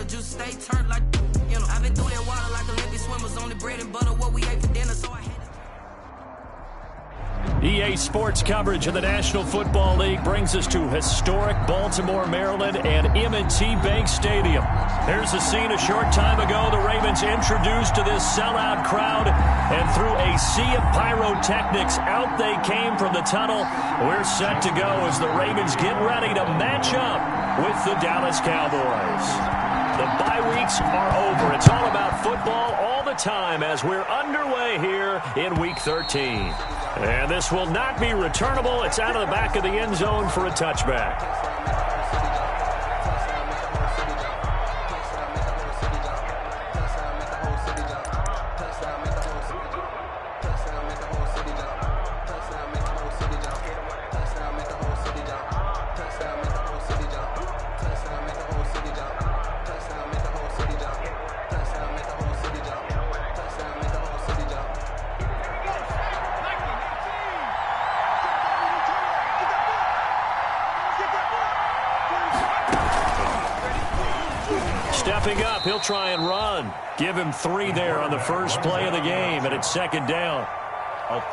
juice stay turned like, you know. I've been through that water like Olympic swimmers, only bread and butter what we ate for dinner, so I had to. EA Sports coverage of the National Football League brings us to historic Baltimore, Maryland, and M&T Bank Stadium. Here's a scene a short time ago. The Ravens introduced to this sellout crowd, and through a sea of pyrotechnics, out they came from the tunnel. We're set to go as the Ravens get ready to match up with the Dallas Cowboys. The bye weeks are over. It's all about football all the time as we're underway here in Week 13. And this will not be returnable. It's out of the back of the end zone for a touchback. Stepping up, he'll try and run. Give him 3 there on the first play of the game, and it's second down.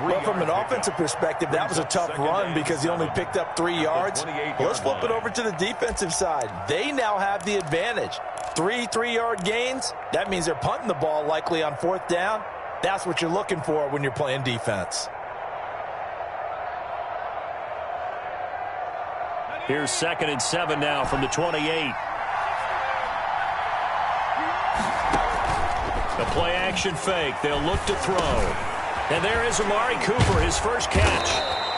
Well, from an offensive perspective, that was a tough run because he only picked up 3 yards. Let's flip it over to the defensive side. They now have the advantage. 3 3-yard gains, that means they're punting the ball likely on 4th down. That's what you're looking for when you're playing defense. Here's 2nd and 7 now from the 28. A play-action fake. They'll look to throw. And there is Amari Cooper, his first catch.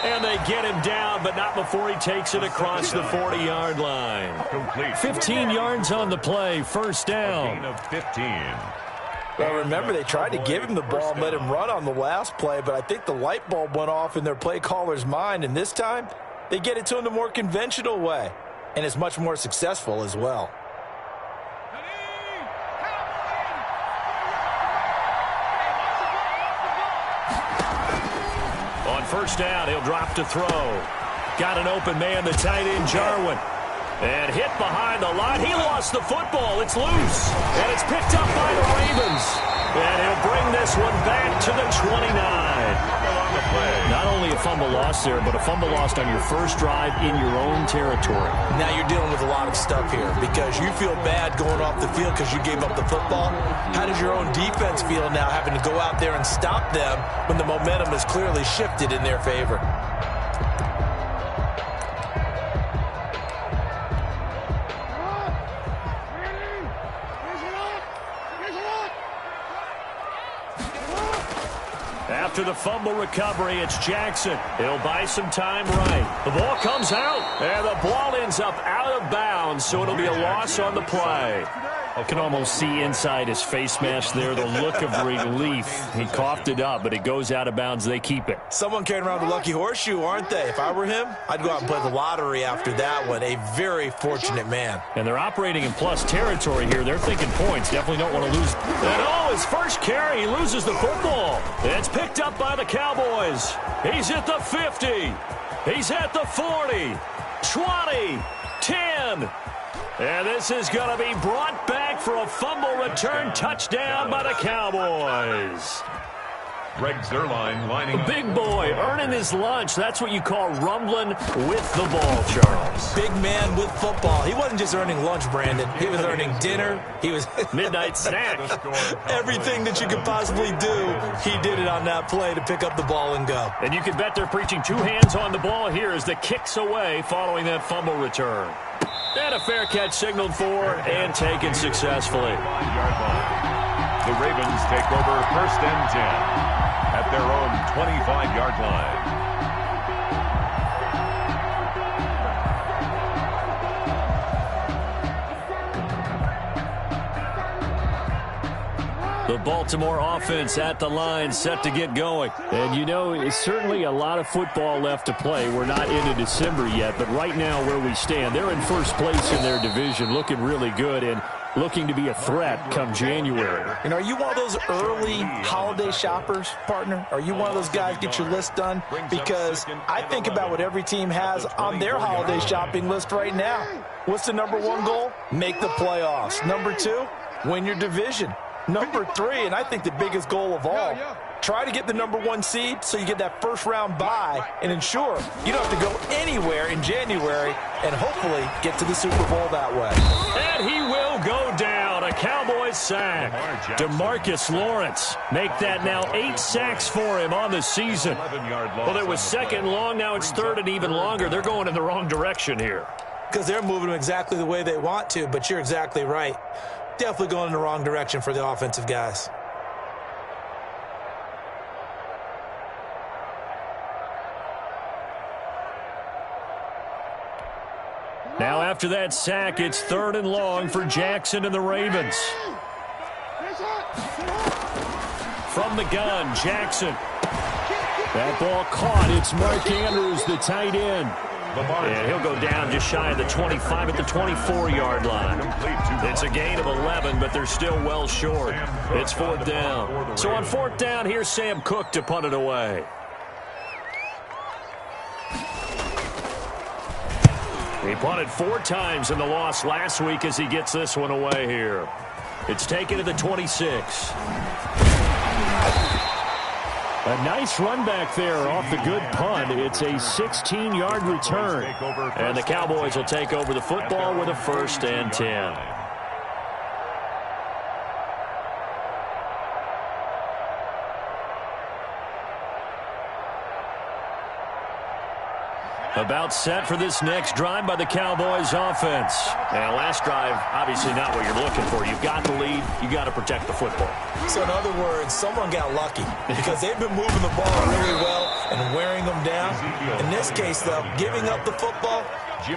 And they get him down, but not before he takes it across the 40-yard line. 15 yards on the play, first down. Of 15. Well, remember, they tried to give him the ball and let him run on the last play, but I think the light bulb went off in their play caller's mind, and this time they get it to him the more conventional way, and it's much more successful as well. First down, he'll drop to throw. Got an open man, the tight end, Jarwin. And hit behind the line. He lost the football. It's loose. And it's picked up by the Ravens. And he'll bring this one back to the 29. Not only a fumble lost there, but a fumble lost on your first drive in your own territory. Now you're dealing with a lot of stuff here because you feel bad going off the field because you gave up the football. How does your own defense feel now having to go out there and stop them when the momentum is clearly shifted in their favor? After the fumble recovery, it's Jackson. He'll buy some time right. The ball comes out, and the ball ends up out of bounds, so it'll be a loss on the play. I can almost see inside his face mask there the look of relief. He coughed it up, but it goes out of bounds. They keep it. Someone carrying around the lucky horseshoe, aren't they? If I were him, I'd go out and play the lottery after that one. A very fortunate man. And they're operating in plus territory here. They're thinking points. Definitely don't want to lose. And his first carry, he loses the football. It's picked up by the Cowboys. He's at the 50. He's at the 40. 20. 10. And this is going to be brought back for a fumble return touchdown by the Cowboys. Greg Zuerlein lining up. Big boy earning his lunch. That's what you call rumbling with the ball, Charles. Big man with football. He wasn't just earning lunch, Brandon. He was earning dinner. He was midnight snack. Everything that you could possibly do, he did it on that play to pick up the ball and go. And you can bet they're preaching 2 hands on the ball here as the kicks away following that fumble return. And a fair catch signaled for and taken successfully. The Ravens take over 1st and 10 at their own 25-yard line. The Baltimore offense at the line, set to get going. And you know, it's certainly a lot of football left to play. We're not into December yet, but right now where we stand, they're in first place in their division, looking really good. And looking to be a threat come January. And are you one of those early holiday shoppers, partner? Are you one of those guys get your list done? Because I think about what every team has on their holiday shopping list right now. What's the number one goal? Make the playoffs. Number two, win your division. Number three, and I think the biggest goal of all, try to get the number one seed so you get that first round bye and ensure you don't have to go anywhere in January and hopefully get to the Super Bowl that way. And he will go down. A Cowboys sack. DeMarcus Lawrence make that now 8 sacks for him on the season. Well, it was second long. Now it's third and even longer. They're going in the wrong direction here. Because they're moving them exactly the way they want to, but you're exactly right. Definitely going in the wrong direction for the offensive guys. Now after that sack, it's third and long for Jackson and the Ravens. From the gun, Jackson. That ball caught. It's Mark Andrews, the tight end. And he'll go down just shy of the 25 at the 24-yard line. It's a gain of 11, but they're still well short. It's fourth down. So on fourth down, here's Sam Cook to punt it away. He punted 4 times in the loss last week as he gets this one away here. It's taken to the 26. A nice run back there off the good punt. It's a 16-yard return. And the Cowboys will take over the football with a 1st and 10. About set for this next drive by the Cowboys offense. And last drive, obviously not what you're looking for. You've got the lead. You've got to protect the football. So in other words, someone got lucky because they've been moving the ball really well and wearing them down. In this case, though, giving up the football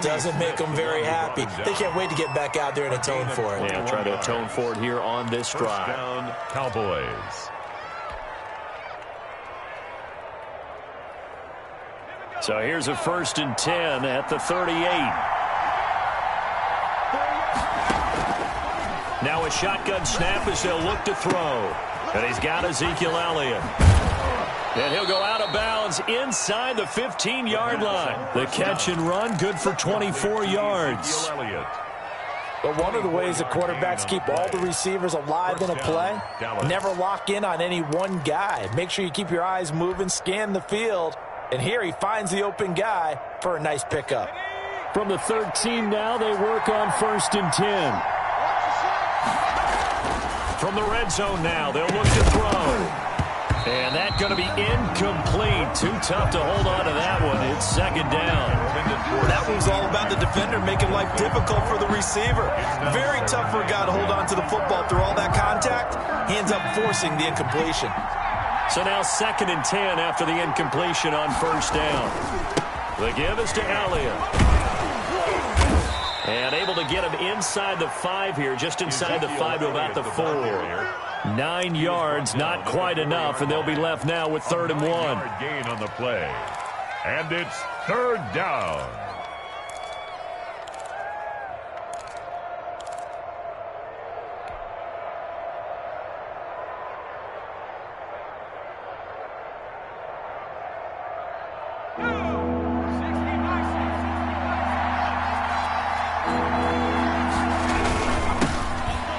doesn't make them very happy. They can't wait to get back out there and atone for it. Yeah, try to atone for it here on this drive. First down, Cowboys. So here's a 1st and 10 at the 38. Now a shotgun snap as they'll look to throw. And he's got Ezekiel Elliott. And he'll go out of bounds inside the 15-yard line. The catch and run, good for 24 yards. But one of the ways the quarterbacks keep all the receivers alive in a play, never lock in on any one guy. Make sure you keep your eyes moving, scan the field. And here he finds the open guy for a nice pickup. From the 13 now, they work on 1st and 10. From the red zone now, they'll look to throw. And that's going to be incomplete. Too tough to hold on to that one. It's 2nd down. That was all about the defender making life difficult for the receiver. Very tough for a guy to hold on to the football through all that contact. He ends up forcing the incompletion. So now 2nd and 10 after the incompletion on 1st down. The give is to Elliott. And able to get him inside the 5 here, just inside the 5 to about the 4. 9 yards, not quite enough, and they'll be left now with 3rd and 1. Gain on the play. And it's 3rd down.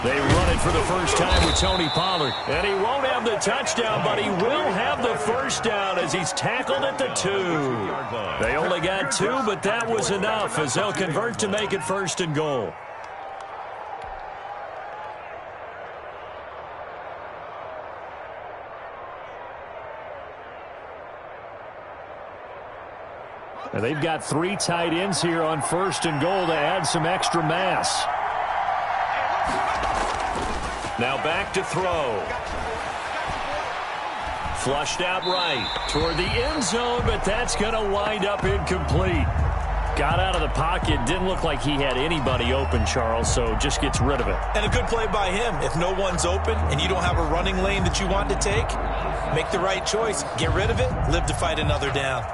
They run it for the first time with Tony Pollard. And he won't have the touchdown, but he will have the 1st down as he's tackled at the 2. They only got 2, but that was enough as they'll convert to make it 1st and goal. And they've got 3 tight ends here on 1st and goal to add some extra mass. Now back to throw. Flushed out right toward the end zone, but that's going to wind up incomplete. Got out of the pocket. Didn't look like he had anybody open, Charles, so just gets rid of it. And a good play by him. If no one's open and you don't have a running lane that you want to take, make the right choice. Get rid of it. Live to fight another down.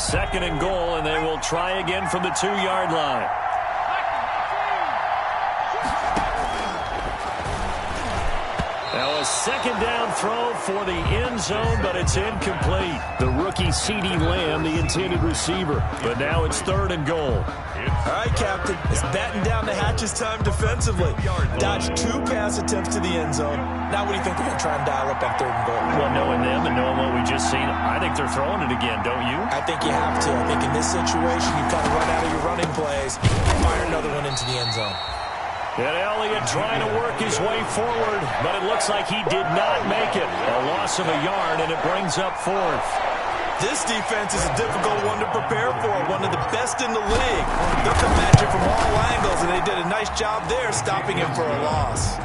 second and goal, and they will try again from the 2-yard line. Now a second down throw for the end zone, but it's incomplete. The rookie CeeDee Lamb, the intended receiver. But now it's third and goal. All right, Captain. It's batten down the hatches time defensively. Dodged 2 pass attempts to the end zone. Now what do you think they're going to try and dial up on third and goal? Well, knowing them and knowing what we just seen, I think they're throwing it again, don't you? I think you have to. I think in this situation, you kind of run out of your running plays, fire another one into the end zone. And Elliott trying to work his way forward, but it looks like he did not make it. A loss of a yard, and it brings up fourth. This defense is a difficult one to prepare for, one of the best in the league. They'll come at you from all angles, and they did a nice job there stopping him for a loss.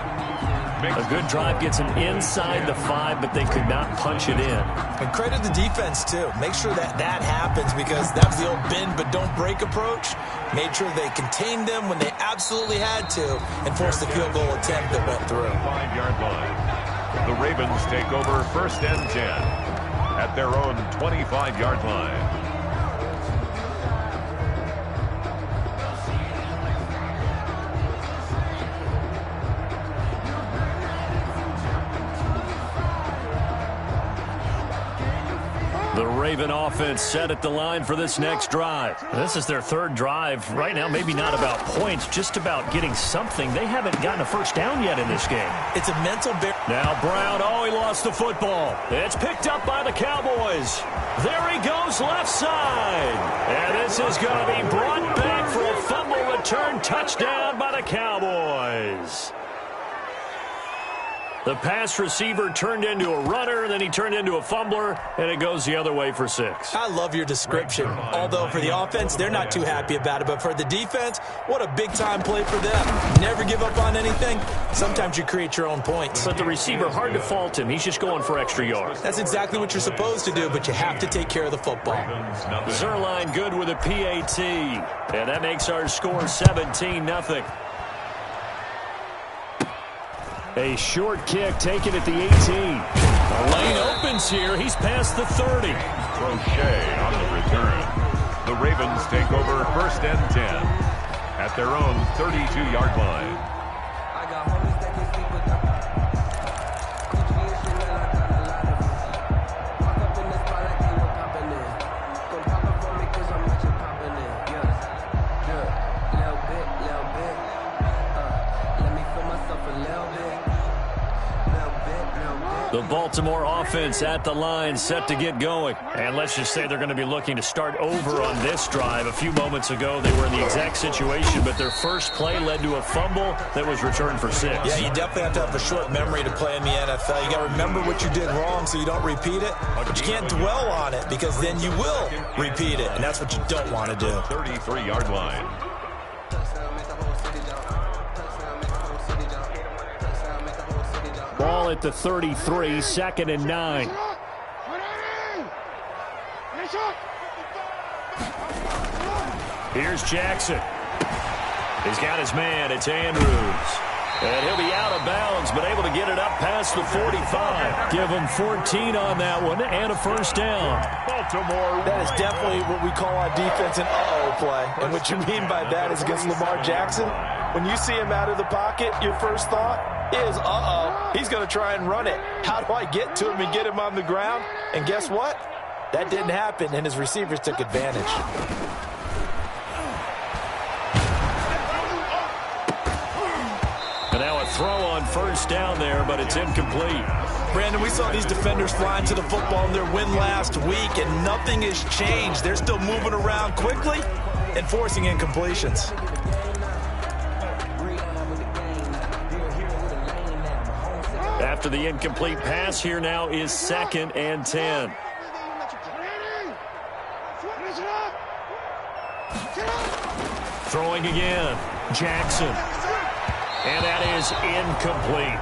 A good drive gets him inside the 5, but they could not punch it in. And credit the defense, too. Make sure that happens, because that was the old bend but don't break approach. Made sure they contained them when they absolutely had to and forced the field goal attempt that went through. 5-yard line. The Ravens take over first and 10 at their own 25-yard line. The Raven offense set at the line for this next drive. This is their third drive. Right now, maybe not about points, just about getting something. They haven't gotten a first down yet in this game. It's a mental barrier. Now Brown, he lost the football. It's picked up by the Cowboys. There he goes left side. And this is going to be brought back for a fumble return touchdown by the Cowboys. The pass receiver turned into a runner, then he turned into a fumbler, and it goes the other way for 6. I love your description. Although for the offense, they're not too happy about it. But for the defense, what a big-time play for them. Never give up on anything. Sometimes you create your own points. But the receiver, hard to fault him. He's just going for extra yards. That's exactly what you're supposed to do, but you have to take care of the football. Zerline good with a PAT. And that makes our score 17-0. A short kick taken at the 18. The lane opens here. He's past the 30. Crochet on the return. The Ravens take over first and 10 at their own 32-yard line. I got homies that can sleep with them. Walk up in the spot like they were popping in. Gon' pop it for me 'cause I'm much of popping in. Yeah, little bit. Let me feel myself a little bit. The Baltimore offense at the line, set to get going. And let's just say they're going to be looking to start over on this drive. A few moments ago, they were in the exact situation, but their first play led to a fumble that was returned for 6. Yeah, you definitely have to have a short memory to play in the NFL. You got to remember what you did wrong so you don't repeat it. But you can't dwell on it, because then you will repeat it, and that's what you don't want to do. 33-yard line. Ball at the 33, 2nd and 9. Here's Jackson. He's got his man. It's Andrews. And he'll be out of bounds, but able to get it up past the 45. Give him 14 on that one and a first down. Baltimore. That is definitely what we call on defense an uh-oh play. And what you mean by that is against Lamar Jackson, when you see him out of the pocket, your first thought is, uh-oh, he's going to try and run it. How do I get to him and get him on the ground? And guess what? That didn't happen, and his receivers took advantage. And now a throw on first down there, but it's incomplete. Brandon, we saw these defenders flying to the football in their win last week, and nothing has changed. They're still moving around quickly and forcing incompletions. After the incomplete pass, here now is 2nd and 10. Throwing again. Jackson. And that is incomplete.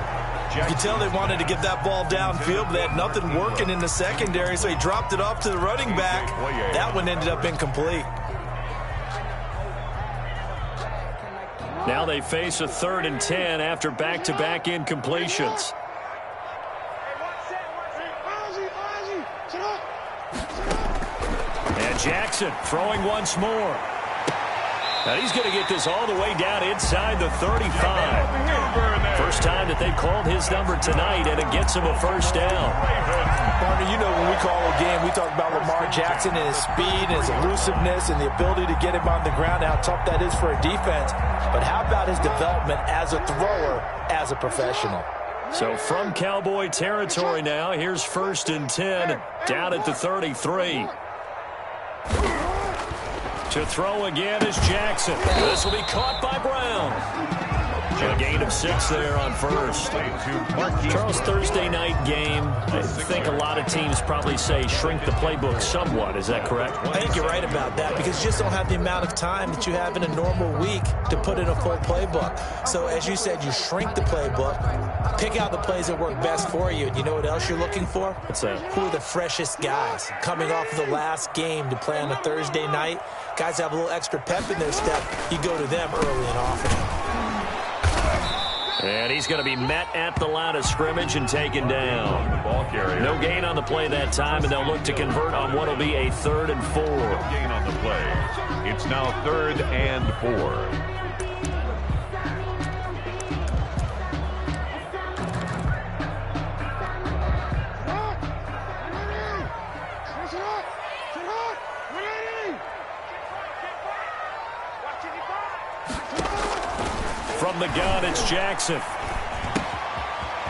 You can tell they wanted to get that ball downfield, but they had nothing working in the secondary, so he dropped it off to the running back. That one ended up incomplete. Now they face a 3rd and 10 after back-to-back incompletions. And Jackson throwing once more. Now he's going to get this all the way down inside the 35. First time that they've called his number tonight, and it gets him a first down. Partner, you know when we call a game, we talk about Lamar Jackson and his speed and his elusiveness and the ability to get him on the ground, how tough that is for a defense. But how about his development as a thrower, as a professional? So from Cowboy territory now, here's 1st and 10 down at the 33. To throw again is Jackson. This will be caught by Brown. A gain of 6 there on first. Charles, Thursday night game, I think a lot of teams probably say shrink the playbook somewhat. Is that correct? I think you're right about that because you just don't have the amount of time that you have in a normal week to put in a full playbook. So as you said, you shrink the playbook, pick out the plays that work best for you. And you know what else you're looking for? What's that? Who are the freshest guys coming off of the last game to play on a Thursday night? Guys have a little extra pep in their step. You go to them early and often. And he's going to be met at the line of scrimmage and taken down. No gain on the play that time, and they'll look to convert on what will be a 3rd and 4. No gain on the play. It's now 3rd and 4. From the gun, it's Jackson.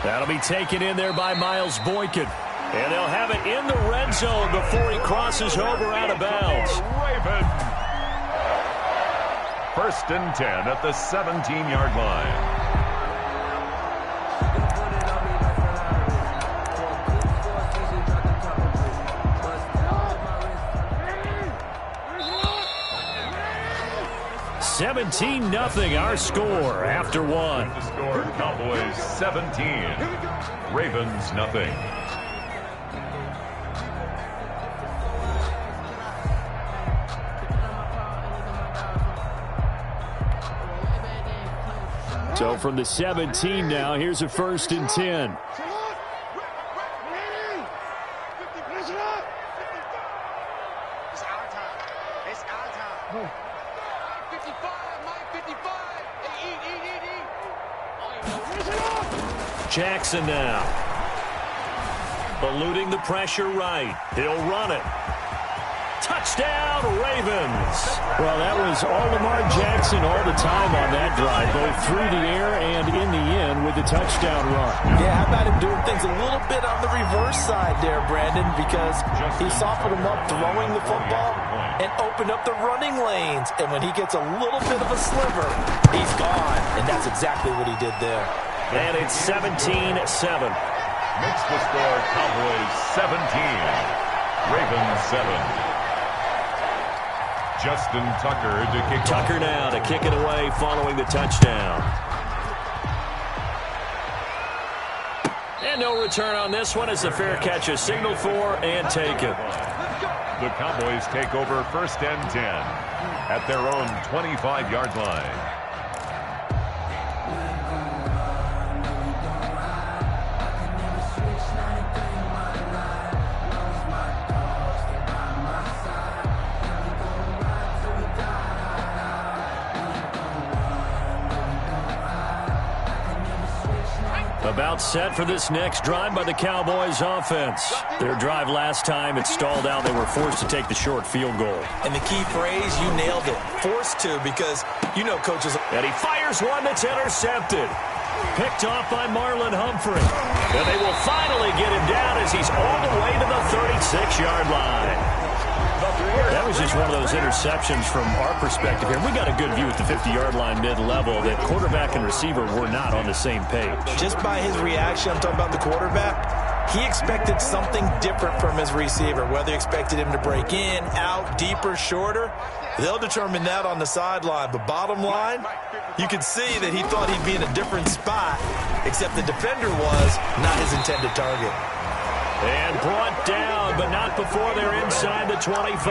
That'll be taken in there by Miles Boykin. And they'll have it in the red zone before he crosses over out of bounds. Raven. 1st and 10 at the 17-yard line. $17-0 our score after one. The score, Cowboys 17, Ravens nothing. So from the 17 now, here's a 1st and 10. Jackson now. Eluding the pressure right. He'll run it. Touchdown, Ravens. Well, that was all Lamar Jackson all the time on that drive, both through the air and in the end with the touchdown run. Yeah, how about him doing things a little bit on the reverse side there, Brandon, because he softened him up throwing the football and opened up the running lanes. And when he gets a little bit of a sliver, he's gone. And that's exactly what he did there. And it's 17-7. Makes the score Cowboys 17, Ravens 7. Justin Tucker to kick Tucker off. now to kick it away following the touchdown. And no return on this one as the fair catch is signaled for and taken. The Cowboys take over 1st and 10 at their own 25-yard line. About set for this next drive by the Cowboys offense. Their drive last time, it stalled out. They were forced to take the short field goal. And the key phrase, you nailed it. Forced to, because you know coaches. And he fires one that's intercepted. Picked off by Marlon Humphrey. And they will finally get him down as he's all the way to the 36-yard line. That was just one of those interceptions from our perspective here. We got a good view at the 50-yard line mid-level that quarterback and receiver were not on the same page. Just by his reaction, I'm talking about the quarterback, he expected something different from his receiver, whether he expected him to break in, out, deeper, shorter. They'll determine that on the sideline. But bottom line, you could see that he thought he'd be in a different spot, except the defender was not his intended target. And brought down, but not before they're inside the 25.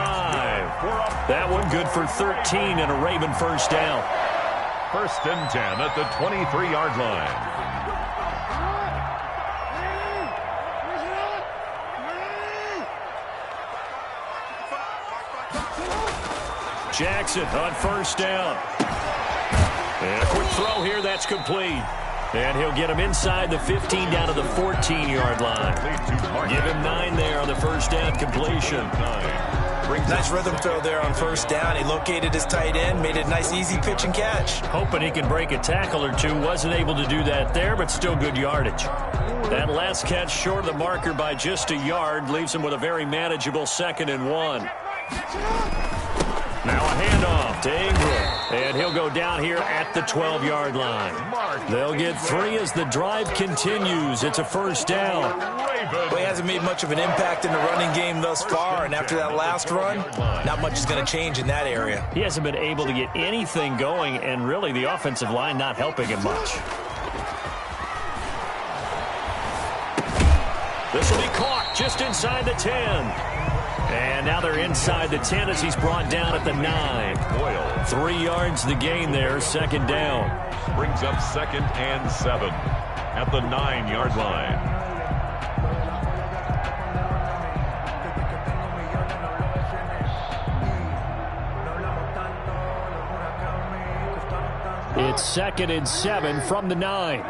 That one good for 13 and a Raven first down. 1st and 10 at the 23-yard line. Jackson on first down. And a quick throw here, that's complete. And he'll get him inside the 15 down to the 14-yard line. Give him 9 there on the first down completion. Nice rhythm throw there on first down. He located his tight end, made it a nice easy pitch and catch. Hoping he can break a tackle or two. Wasn't able to do that there, but still good yardage. That last catch short of the marker by just a yard leaves him with a very manageable 2nd and 1. Now a handoff to Ingram. And he'll go down here at the 12-yard line. They'll get 3 as the drive continues. It's a first down. Well, he hasn't made much of an impact in the running game thus far, and after that last run, not much is going to change in that area. He hasn't been able to get anything going, and really the offensive line not helping him much. This will be caught just inside the 10. And now they're inside the 10 as he's brought down at the 9. 3 yards the gain there, 2nd down. Brings up 2nd and 7 at the 9-yard line. It's 2nd and 7 from the 9.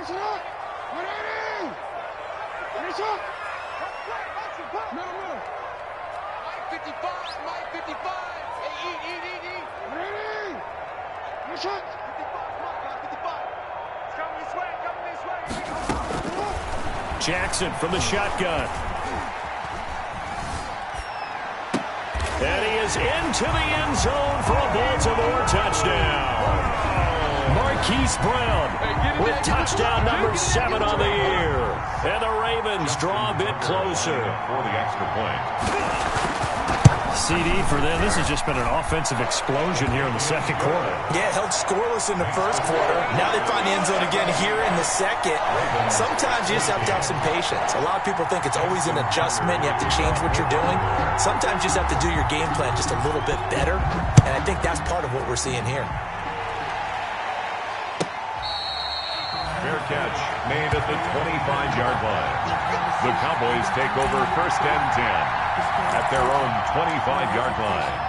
Jackson from the shotgun. And he is into the end zone for a Baltimore touchdown. Marquise Brown with touchdown number 7 on the year. And the Ravens draw a bit closer. For the extra point. CD for them. This has just been an offensive explosion here in the 2nd quarter. Yeah, held scoreless in the 1st quarter. Now they find the end zone again here in the 2nd. Sometimes you just have to have some patience. A lot of people think it's always an adjustment. You have to change what you're doing. Sometimes you just have to do your game plan just a little bit better. And I think that's part of what we're seeing here. Fair catch made at the 25-yard line. The Cowboys take over 1st and 10 at their own 25-yard line.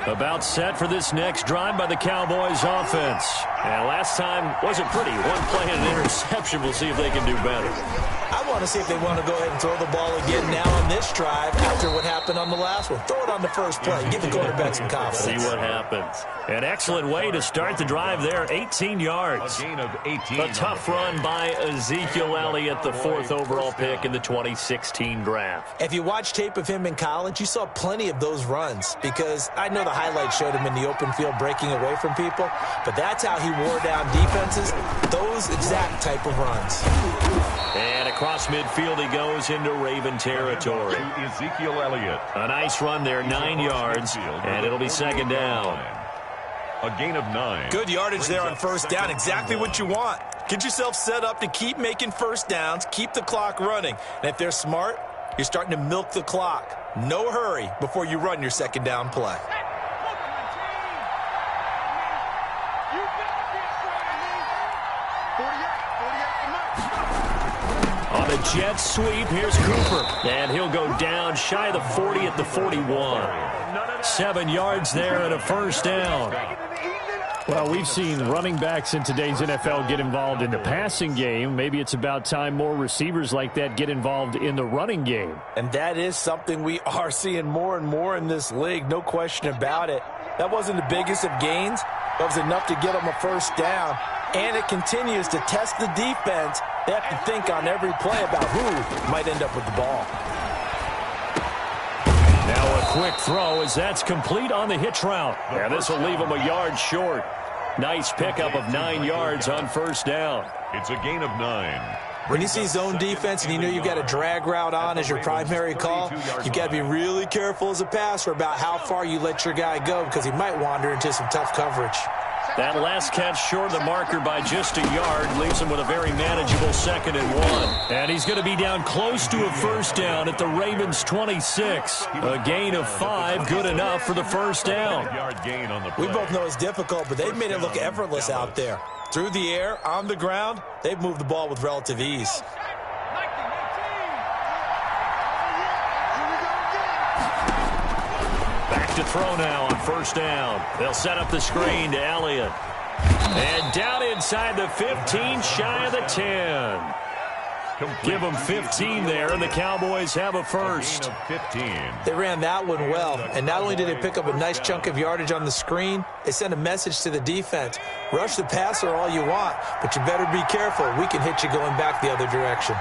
About set for this next drive by the Cowboys offense. And last time wasn't pretty. 1 play and an interception. We'll see if they can do better. I want to see if they want to go ahead and throw the ball again now on this drive after what happened on the last one. Throw it on the first play. Give the quarterback some confidence. See what happens. An excellent way to start the drive there. 18 yards. A gain of 18. A tough run by Ezekiel Elliott, the 4th overall pick in the 2016 draft. If you watch tape of him in college, you saw plenty of those runs because I know the highlights showed him in the open field breaking away from people, but that's how he wore down defenses, those exact type of runs. And across midfield he goes into Raven territory. Ezekiel Elliott. A nice run there, 9 yards, and it'll be 2nd down. A gain of 9. Good yardage there on first down, exactly what you want. Get yourself set up to keep making first downs, keep the clock running. And if they're smart, you're starting to milk the clock. No hurry before you run your 2nd down play. On the jet sweep, here's Cooper. And he'll go down shy of the 40 at the 41. 7 yards there and a first down. Well, we've seen running backs in today's NFL get involved in the passing game. Maybe it's about time more receivers like that get involved in the running game. And that is something we are seeing more and more in this league, no question about it. That wasn't the biggest of gains. That was enough to get them a first down. And it continues to test the defense. They have to think on every play about who might end up with the ball. Now a quick throw as that's complete on the hitch route. And this will leave him a yard short. Nice pickup of 9 yards on first down. It's a gain of 9. When you see zone defense and you know you've got a drag route on as your primary call, you've got to be really careful as a passer about how far you let your guy go because he might wander into some tough coverage. That last catch short of the marker by just a yard leaves him with a very manageable 2nd and 1. And he's going to be down close to a first down at the Ravens 26. A gain of 5, good enough for the first down. We both know it's difficult, but they've made it look effortless out there. Through the air, on the ground, they've moved the ball with relative ease. Back to throw now on first down. They'll set up the screen to Elliott. And down inside the 15, shy of the 10. Give them 15 there, and the Cowboys have a first. They ran that one well, and not only did they pick up a nice chunk of yardage on the screen, they sent a message to the defense. Rush the passer all you want, but you better be careful. We can hit you going back the other direction.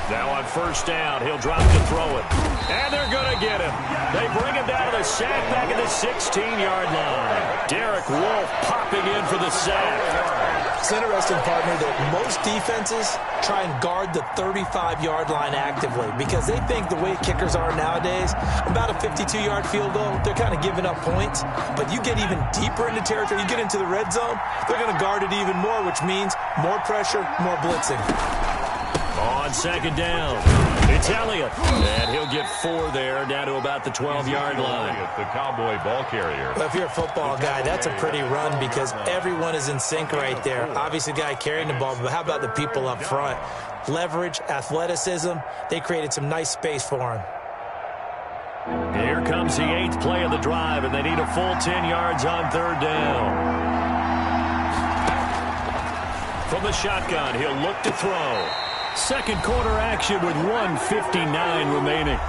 Now on first down, he'll drop to throw it. And they're going to get him. They bring him down to the sack back at the 16-yard line. Derek Wolfe popping in for the sack. It's interesting, partner, that most defenses try and guard the 35-yard line actively because they think the way kickers are nowadays, about a 52-yard field goal, they're kind of giving up points. But you get even deeper into territory, you get into the red zone, they're going to guard it even more, which means more pressure, more blitzing. On second down, it's Elliott, and he'll get 4 there, down to about the 12-yard line. The Cowboy ball carrier. Well, if you're a football guy, that's a pretty run because everyone is in sync right there. Obviously, the guy carrying the ball, but how about the people up front? Leverage, athleticism, they created some nice space for him. Here comes the 8th play of the drive, and they need a full 10 yards on third down. From the shotgun, he'll look to throw. Second quarter action with 1:59 remaining.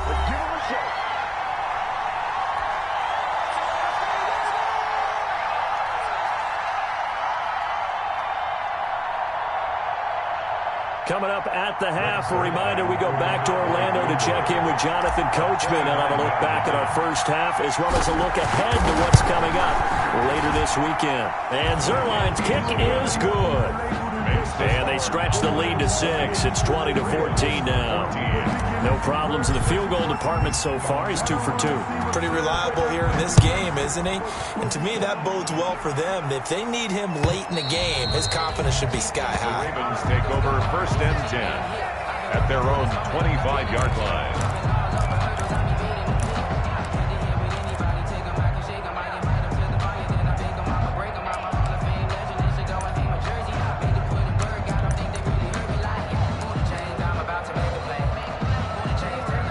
Coming up at the half, a reminder, we go back to Orlando to check in with Jonathan Coachman and have a look back at our first half as well as a look ahead to what's coming up later this weekend. And Zerline's kick is good. And they stretch the lead to 6. It's 20-14 now. No problems in the field goal department so far. He's 2 for 2. Pretty reliable here in this game, isn't he? And to me, that bodes well for them. If they need him late in the game, his confidence should be sky high. The Ravens take over first and 10 at their own 25-yard line.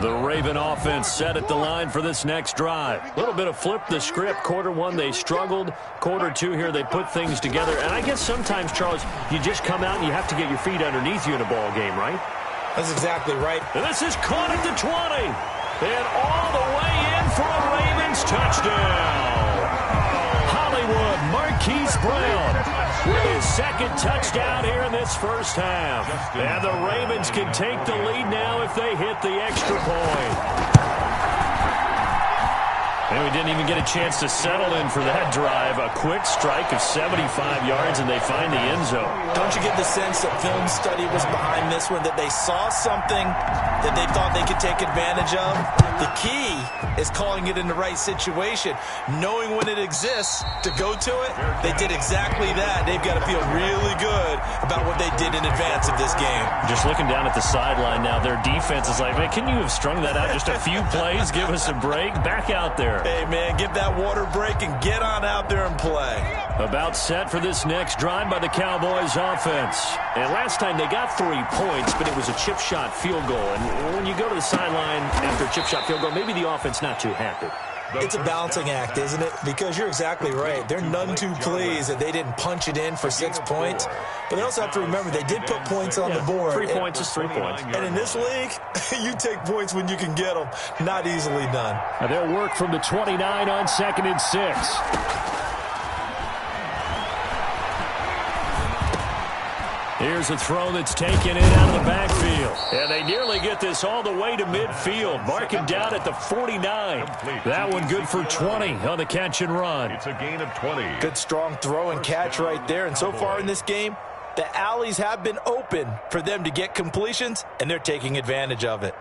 The Raven offense set at the line for this next drive. A little bit of flip the script. Quarter one, they struggled. Quarter two here, they put things together. And I guess sometimes, Charles, you just come out and you have to get your feet underneath you in a ball game, right? That's exactly right. And this is caught at the 20. And all the way in for a Ravens touchdown. Hollywood Marquise Brown with his second touchdown here in this first half. And the Ravens can take the lead now if they hit the extra point. And we didn't even get a chance to settle in for that drive. A quick strike of 75 yards, and they find the end zone. Don't you get the sense that film study was behind this one, that they saw something that they thought they could take advantage of? The key is calling it in the right situation, knowing when it exists to go to it. They did exactly that. They've got to feel really good about what they did in advance of this game. Just looking down at the sideline now, their defense is like, man, can you have strung that out just a few plays? Give us a break. Back out there. Hey, man, give that water break and get on out there and play. About set for this next drive by the Cowboys offense. And last time they got 3 points, but it was a chip shot field goal. And when you go to the sideline after a chip shot field goal, maybe the offense not too happy. It's a balancing act, isn't it? Because you're exactly right. They're none too pleased that they didn't punch it in for 6 points. But they also have to remember they did put points on the board. 3 points is 3 points. And in this league, you take points when you can get them. Not easily done. Now they'll work from the 29 on 2nd and 6. Here's a throw that's taken in out of the backfield. And they nearly get this all the way to midfield. Marking down at the 49. That one good for 20 on the catch and run. It's a gain of 20. Good strong throw and catch right there. And so far in this game, the alleys have been open for them to get completions, and they're taking advantage of it.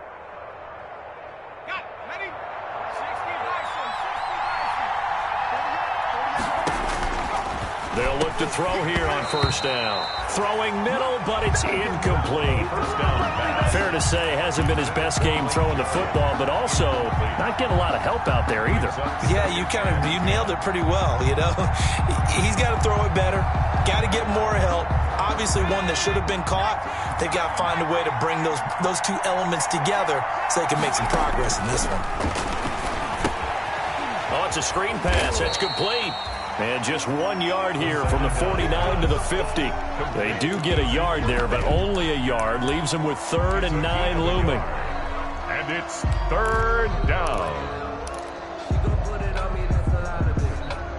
They'll look to throw here on first down. Throwing middle, but it's incomplete. Fair to say, hasn't been his best game throwing the football, but also not getting a lot of help out there either. Yeah, you nailed it pretty well, you know. He's got to throw it better. Got to get more help. Obviously one that should have been caught. They've got to find a way to bring those two elements together so they can make some progress in this one. Oh, it's a screen pass. That's complete. And just 1 yard here from the 49 to the 50. They do get a yard there, but only a yard. Leaves them with 3rd and 9 looming. And it's 3rd down. She gon' put it on me, that's a lot of it.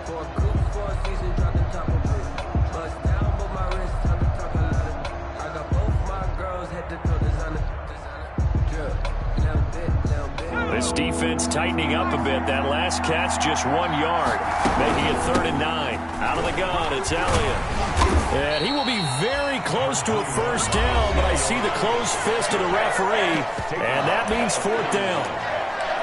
For a coupe, for a season, drop the top of it. Bust down, but my wrist, time to talk a lot of it. I got both my girls, head to toe, designer. This defense tightening up a bit. That last catch just 1 yard, making it 3rd and 9. Out of the gun, it's Elliott. And he will be very close to a first down, but I see the closed fist of the referee, and that means 4th down.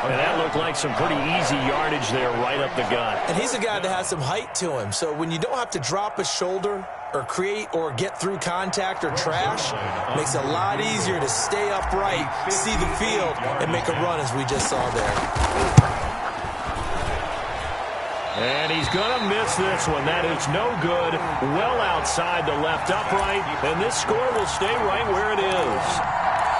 And that looked like some pretty easy yardage there right up the gut. And he's a guy that has some height to him, so when you don't have to drop a shoulder or create or get through contact or trash, makes it a lot easier to stay upright, see the field, and make a run as we just saw there. And he's going to miss this one. That is no good. Well outside the left upright, and this score will stay right where it is.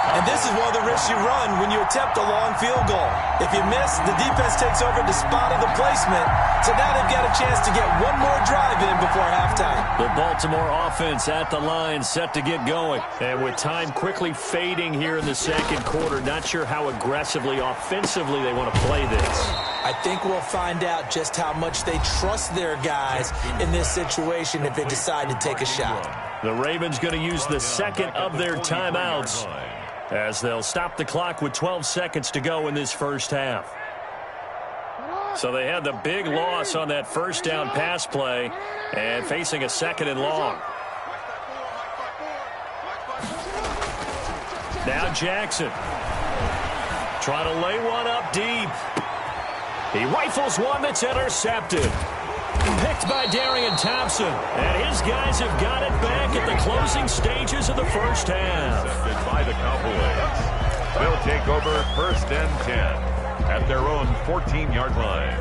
And this is one of the risks you run when you attempt a long field goal. If you miss, the defense takes over the spot of the placement. So now they've got a chance to get one more drive in before halftime. The Baltimore offense at the line, set to get going. And with time quickly fading here in the second quarter, not sure how aggressively, offensively they want to play this. I think we'll find out just how much they trust their guys in this situation if they decide to take a shot. The Ravens going to use the second of their timeouts, as they'll stop the clock with 12 seconds to go in this first half. So they had the big loss on that first down pass play and facing a 2nd and long. Now Jackson trying to lay one up deep. He rifles one that's intercepted. Picked by Darian Thompson. And his guys have got it back at the closing stages of the first half. Intercepted by the Cowboys. They'll take over 1st and 10 at their own 14-yard line.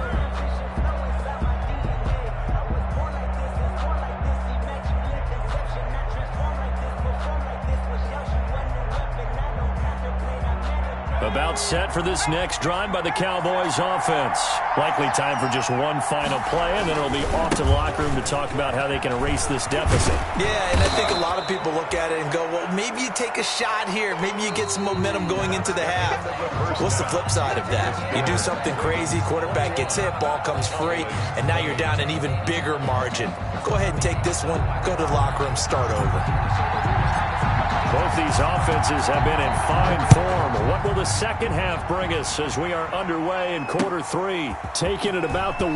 About set for this next drive by the Cowboys offense. Likely time for just one final play, and then it'll be off to the locker room to talk about how they can erase this deficit. Yeah, and I think a lot of people look at it and go, well, maybe you take a shot here. Maybe you get some momentum going into the half. What's the flip side of that? You do something crazy, quarterback gets hit, ball comes free, and now you're down an even bigger margin. Go ahead and take this one, go to the locker room, start over. Both these offenses have been in fine form. What will the second half bring us as we are underway in quarter 3? Taking it about the 1.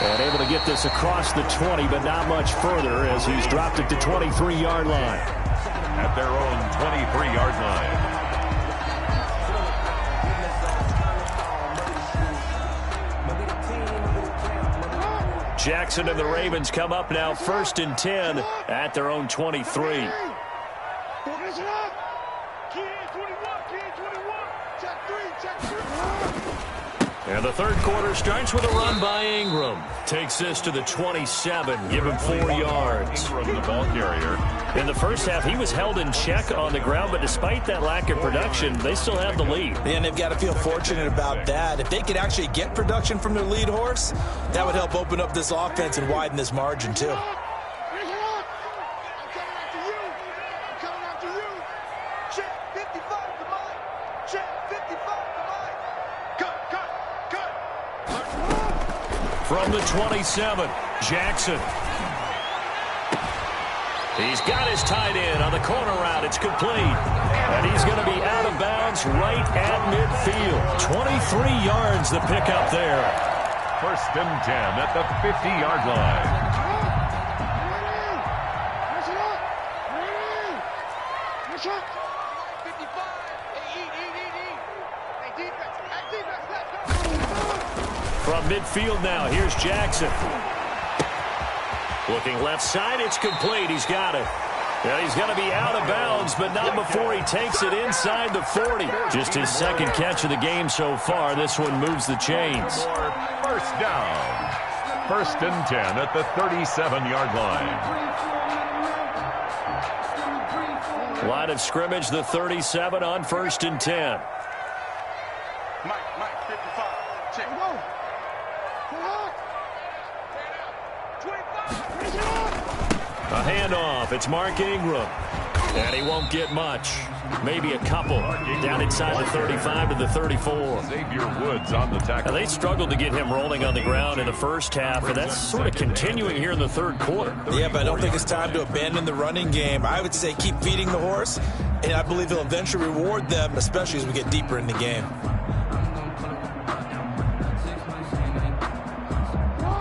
And able to get this across the 20, but not much further as he's dropped it to 23-yard line. At their own 23-yard line. Jackson and the Ravens come up now 1st and 10 at their own 23. And the third quarter starts with a run by Ingram. Takes this to the 27, give him 4 yards. Ingram, the ball carrier. In the first half, he was held in check on the ground, but despite that lack of production, they still have the lead. And they've got to feel fortunate about that. If they could actually get production from their lead horse, that would help open up this offense and widen this margin, too. From the 27, Jackson. He's got his tight end on the corner route. It's complete. And he's going to be out of bounds right at midfield. 23 yards the pickup there. 1st and 10 at the 50-yard line. From midfield now, here's Jackson. Looking left side, it's complete. He's got it. Yeah, he's going to be out of bounds, but not before he takes it inside the 40. Just his second catch of the game so far. This one moves the chains. First down. First and 10 at the 37-yard line. Line of scrimmage, the 37 on first and 10. Mike, 55. Check. A handoff. It's Mark Ingram. And he won't get much. Maybe a couple. Down inside the 35 to the 34. Xavier Woods on the tackle. Now, they struggled to get him rolling on the ground in the first half, and that's sort of continuing here in the third quarter. Yeah, but I don't think it's time to abandon the running game. I would say keep feeding the horse, and I believe he'll eventually reward them, especially as we get deeper in the game.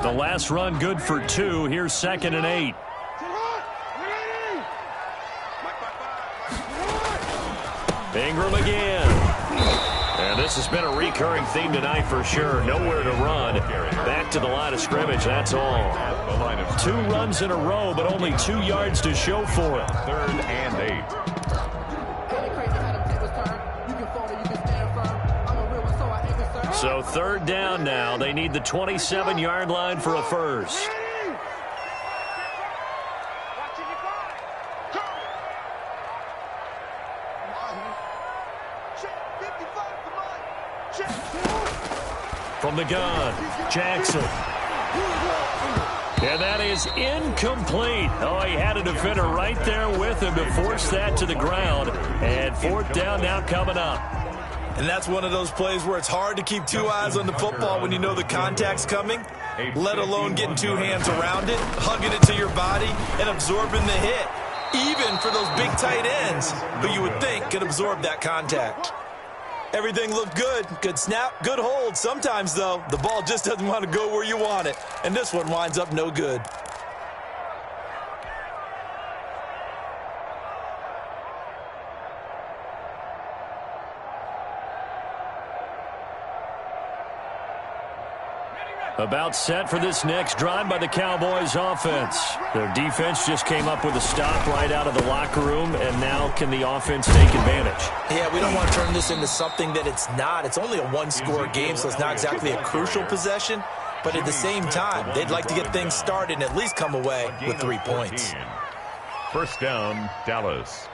The last run good for 2. Here's 2nd and 8. Ingram again. And this has been a recurring theme tonight for sure. Nowhere to run. Back to the line of scrimmage, that's all. 2 runs in a row, but only 2 yards to show for it. 3rd and 8. So 3rd down now. They need the 27-yard line for a first. From the gun, Jackson. And that is incomplete. Oh, he had a defender right there with him to force that to the ground. And 4th down now coming up. And that's one of those plays where it's hard to keep 2 eyes on the football when you know the contact's coming, let alone getting 2 hands around it, hugging it to your body, and absorbing the hit, even for those big tight ends who you would think could absorb that contact. Everything looked good. Good snap, good hold. Sometimes, though, the ball just doesn't want to go where you want it, and this one winds up no good. About set for this next drive by the Cowboys offense. Their defense just came up with a stop right out of the locker room, and now can the offense take advantage? Yeah, we don't want to turn this into something that it's not. It's only a 1-score game, so it's not exactly a crucial possession. But at the same time, they'd like to get things started and at least come away with 3 points. First down, Dallas.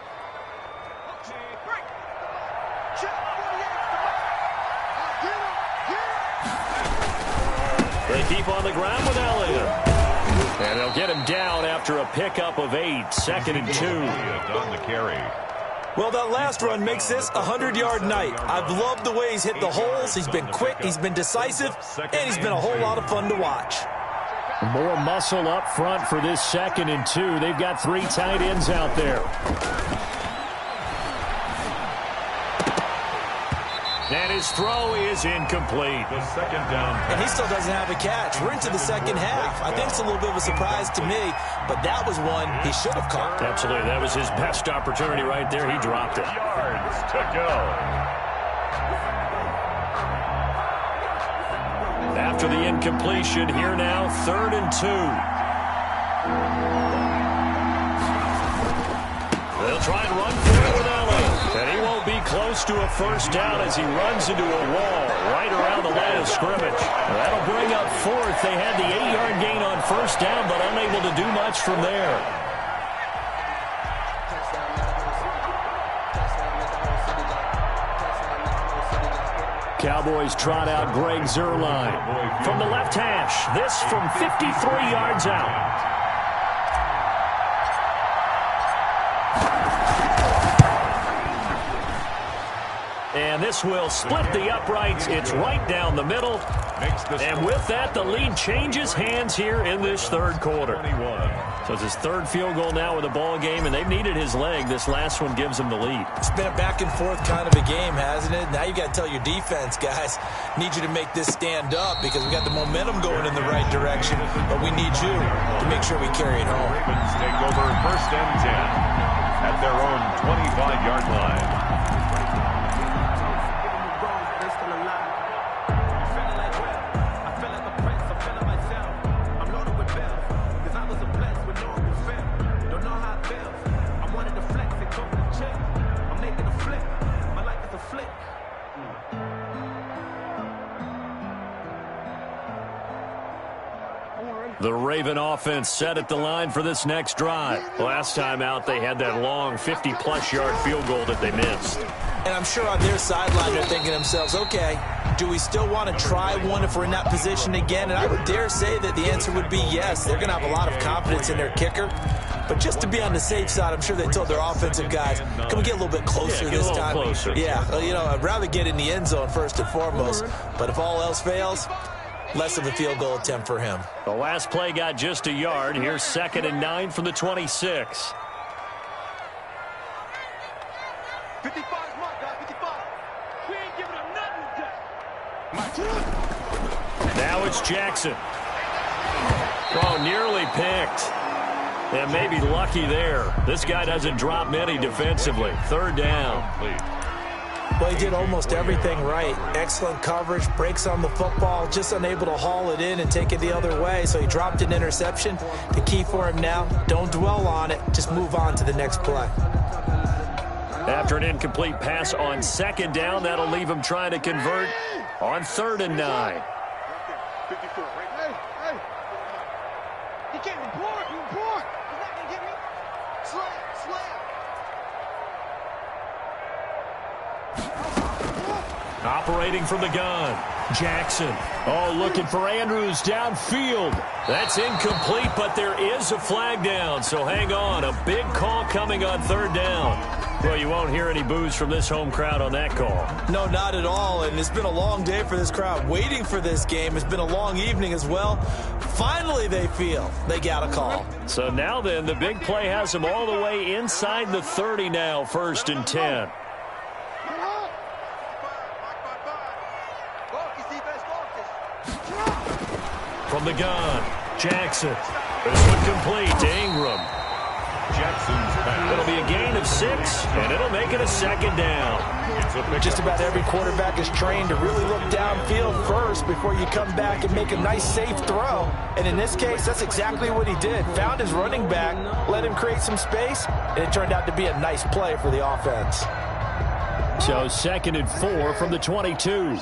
They keep on the ground with Elliott. And they'll get him down after a pickup of 8. 2nd and 2. On the carry. Well, that last run makes this a 100-yard night. I've loved the way he's hit the holes. He's been quick, he's been decisive, and he's been a whole lot of fun to watch. More muscle up front for this 2nd and 2. They've got 3 tight ends out there. And his throw is incomplete. The 2nd down. And he still doesn't have a catch. We're into the second half. I think it's a little bit of a surprise to me, but that was one he should have caught. Absolutely. That was his best opportunity right there. He dropped it. Yards to go. After the incompletion, here now, 3rd and 2. They'll try and run for it with Elliott. And he won't be close to a first down as he runs into a wall right around the line of scrimmage. That'll bring up 4th. They had the 8-yard gain on first down, but unable to do much from there. Cowboys trot out Greg Zuerlein. From the left hash, this from 53 yards out. And this will split the uprights. It's right down the middle. And with that, the lead changes hands here in this 3rd quarter. So it's his 3rd field goal now with a ball game, and they've needed his leg. This last one gives him the lead. It's been a back-and-forth kind of a game, hasn't it? Now you got to tell your defense, guys, need you to make this stand up because we got the momentum going in the right direction, but we need you to make sure we carry it home. Ravens take over 1st and 10 at their own 25-yard line. The Raven offense set at the line for this next drive. Last time out, they had that long 50-plus yard field goal that they missed. And I'm sure on their sideline they're thinking to themselves, okay, do we still want to try one if we're in that position again? And I would dare say that the answer would be yes. They're going to have a lot of confidence in their kicker. But just to be on the safe side, I'm sure they told their offensive guys, can we get a little bit closer this time? Closer. Yeah, I'd rather get in the end zone first and foremost. But if all else fails, less of a field goal attempt for him. The last play got just a yard. Here's 2nd and 9 from the 26. 55 is mark, guys, 55. We ain't giving them nothing today. Now it's Jackson. Oh, nearly picked. And maybe lucky there. This guy doesn't drop many defensively. 3rd down. Well, he did almost everything right. Excellent coverage, breaks on the football, just unable to haul it in and take it the other way. So he dropped an interception. The key for him now, don't dwell on it. Just move on to the next play. After an incomplete pass on 2nd down, that'll leave him trying to convert on 3rd and 9. 54, right? Hey. You can't report. You're not going to get me. Slam. Operating from the gun, Jackson. Oh, looking for Andrews downfield. That's incomplete, but there is a flag down, so hang on. A big call coming on 3rd down. Well, you won't hear any boos from this home crowd on that call. No, not at all, and it's been a long day for this crowd. Waiting for this game. It's been a long evening as well. Finally, they feel they got a call. So now then, the big play has them all the way inside the 30 now, 1st and 10. From the gun, Jackson. This one complete to Ingram. Jackson's pass. It'll be a gain of 6, and it'll make it a 2nd down. Just about every quarterback is trained to really look downfield first before you come back and make a nice, safe throw. And in this case, that's exactly what he did. Found his running back, let him create some space, and it turned out to be a nice play for the offense. So 2nd and 4 from the 22.